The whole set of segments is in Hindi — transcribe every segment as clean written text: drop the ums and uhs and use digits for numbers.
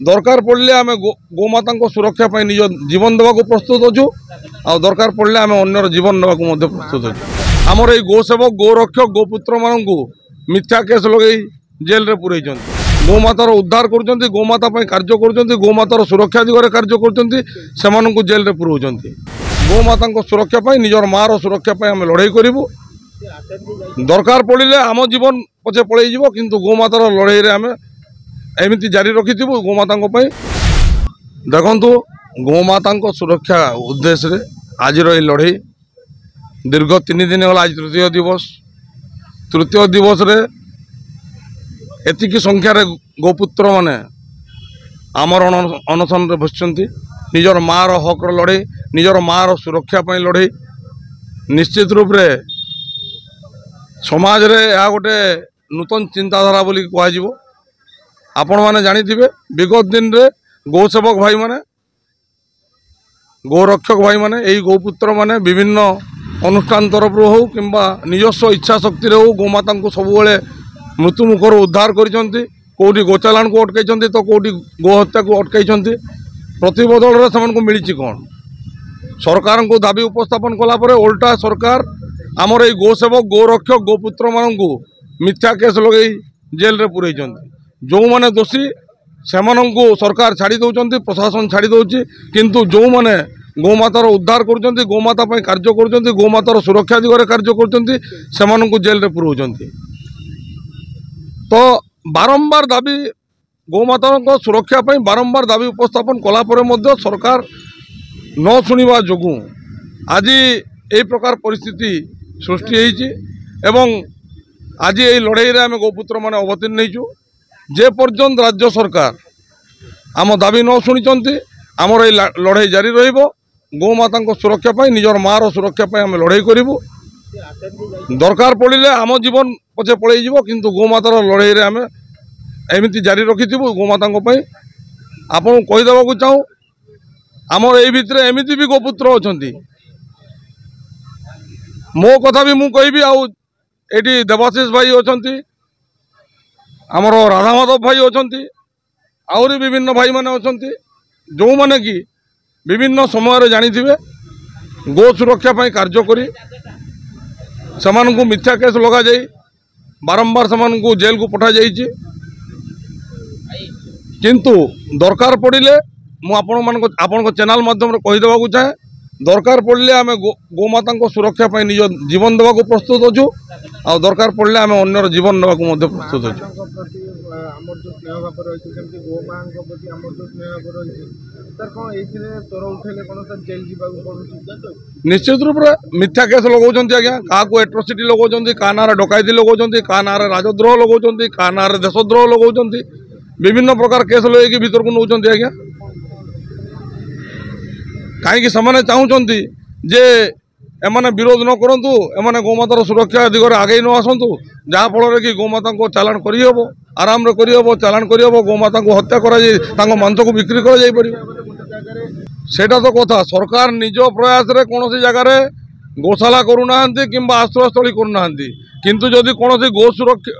दरकार पड़े आम गोमाता सुरक्षा निज जीवन देवा प्रस्तुत अच्छु आ दरकार पड़े आम अन्यर जीवन देवा प्रस्तुत अच्छु। आमर ये गोसेवक गोरक्षक गोपुत्र मानू मिथ्या केस लगे जेल रे पुरई गोमातार उद्धार कर गोमाता कार्य कर गोमातार सुरक्षा दिगरे कार्य कर जेल रे पुरौ गोमाता सुरक्षा निजर मार सुरक्षा आम लड़ाई करूँ। दरकार पड़े आम जीवन पछे पलैज किंतु गोमातार लड़ाई रे आम एमती जारी रखिथु। गोमाता देखु गोमाता सुरक्षा उद्देश्य आज लड़ाई दीर्घ 3 दिन गला। आज तृतीय दिवस रे एतिकी संख्यार गोपुत्र माने आमर अनशन रे बसचंती निजर मार हक लड़ाई निजर मार सुरक्षा लड़ाई। निश्चित रूप रे समाज रे या गोटे नूतन चिंताधारा बोली कह आपण मैंने जानिथिबे विगत दिन रे गोसेवक भाई माने गोरक्षक भाई माने यही गोपुत्र माने विभिन्न अनुष्ठान तरफ हो किंबा निजस्व इच्छा शक्ति हो गोमाता को सब मृत्यु मुखर उद्धार करिसंती। कोठी गोचालान को अटकाई तो कोठी गोहत्या को अटकाई प्रतिबदल से मिली कौन सरकार को दाबी उपस्थापन कलापर उल्टा सरकार आमर ये गोसेवक गोरक्षक गोपुत्र मानू मिथ्या केस लगे जेल रे पुरई जो माने दोषी से सरकार छाड़ी दौरान प्रशासन छाड़ी दौर किंतु जो माने गोमातार उद्धार कर गोमाता कार्य कर गोमातार सुरक्षा दिगरे कार्य कर जेल रे पुरौ। तो बारंबार दाबी गोमाता सुरक्षा बारंबार दाबी उपस्थापन कलापर सरकार न शुणा जो आज ये प्रकार परिस्थिति सृष्टि एवं आज ये लड़ाई रे आम गोपुत्र माने अवतीर्ण होइछु। जे पर्यंत राज्य सरकार आम दाबी न शुणी आमर ये लड़ाई जारी रहिबो। गोमाता सुरक्षा निजर मार सुरक्षा आम लड़ाई करूँ। दरकार पड़े आम जीवन पछे पलैज किंतु गोमातार लड़ाई रे आम एमती जारी रखिथु। गोमाता आपन कहीदेवा चाहूँ आमर ये भितर एमती भी गोपुत्र अच्छा मो कथा भी मु कहि आउटी देवाशीष भाई अच्छा आमर राधा माधव भाई अच्छा आहरी विभिन्न भाई माने अच्छा जो माने कि विभिन्न समय जानिथिबे गो सुरक्षा कार्य करी सेमानकु मिथ्या केस लगा जाई बारंबार सेमानकु जेल को पठा जाइछि। किंतु दरकार पड़े आपण चैनल माध्यम रे कहि देबा चाहे दरकार पड़े आम गोमाता सुरक्षा निज जीवन देवा प्रस्तुत अच्छु आ दरकार पड़े आम अन्यर जीवन देवा प्रस्तुत अच्छु। निश्चित रूप से मिथ्या केस लगाउछन्ती आज्ञा क्या एट्रोसिटी लगाउछन्ती का ना डकैती लगाउछन्ती का ना राजद्रोह लगाउछन्ती का ना देशद्रोह लगाउछन्ती विभिन्न प्रकार केस लगे भीतर को नौछन्ती आज्ञा कहीं से चाहूँगी जे एमाने विरोध न करंतु एमाने गोमातार सुरक्षा दिगरे आगे न आसतु जहाँफल कि गोमाता को चालान करहब आराम करहब चालान करहब गोमाता को हत्या कर मांस को बिक्री कर सेटा तो कथा सरकार निज प्रयास रे कौन सी जगार गोशाला करूना किंबा आश्रयस्थली करूना किंतु जदि कौन गो सुरक्षा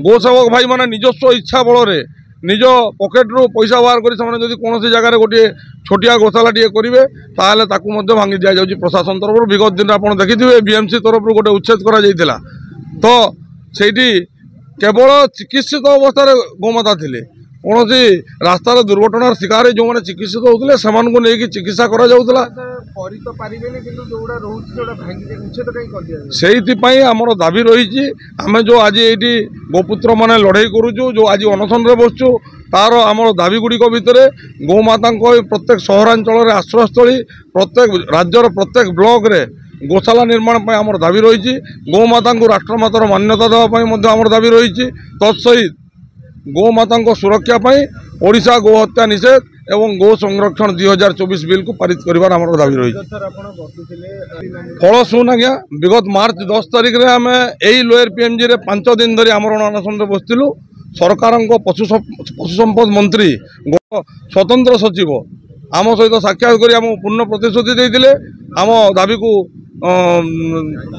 गोसेवक भाई माने निजस्व इच्छा बल निज पकेट रू पैसा बाहर कर कौन जगार गोटे छोटिया गोशाला टे करेंगे ताहले भांगी दि जाऊँगी प्रशासन तरफ विगत दिन आप देखिए बीएमसी तरफ गोटे उच्छेद करा तो सेठी केवल चिकित्सित अवस्था गोमाता थिले कौन सी रास्तार दुर्घटनार शिकार जो मैंने चिकित्सित होते से चिकित्सा करा आमर दाबी रही आम जो आज ये गोपुत्र माने लड़ाई करुचु जो आज अनशन रे बसचु तार आमर दाबी गुड़िक भितर गोमाता प्रत्येक सहरांचल आश्रयस्थली प्रत्येक राज्यर प्रत्येक ब्लॉक रे गोशाला निर्माण आमर दाबी रही गोमाता को राष्ट्रमातार मान्यता देवाई आमर दाबी रही तत्सहित गोमाता सुरक्षा ओडिशा गो हत्या निषेध एवं गो संरक्षण 2024 बिल को पारित कर दाबी रही। फल शुण आज्ञा विगत मार्च 10 तारिख में आम यही लोयर पीएमजी रे 5 दिन धरी आमरण अनशन बसलु सरकार पशु संपद मंत्री स्वतंत्र सचिव आम सहित साक्षात कर पूर्ण प्रतिश्रुति देते आम दाबी को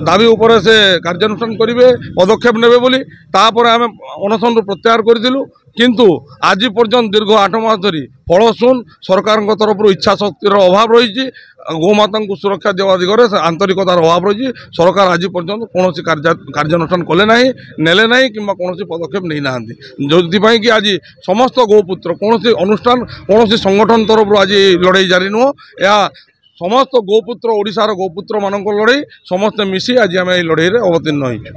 দাবি উপরে সে কার্যানুষ্ঠান করবে পদক্ষেপ নেবে বলি তারপরে আমি অনশনরু প্রত্যাহার করেছিল কিন্তু আজি পর্যন্ত দীর্ঘ 8 মাস ধরে ফল শুন সরকার তরফর ইচ্ছা শক্তির অভাব রয়েছে গোমাতা সুরক্ষা দেওয়া দিগরে আন্তরিকতার অভাব রয়েছে সরকার আজি পর্যন্ত কোণী কার্যানুষ্ঠান কলে না নেলে না কিংবা কোণী পদক্ষেপ নেই না যেপাই কি আজি সমস্ত গোপুত্র কোণী অনুষ্ঠান কোণী সংগঠন তরফর আজি লড়াই জারি নুহ সমস্ত গোপুত্র ওড়িশার গোপুত্র মানক লড়াই সমস্তে মিশি আজ আমি এই লড়াইরে অবতীর্ণ হয়েছু।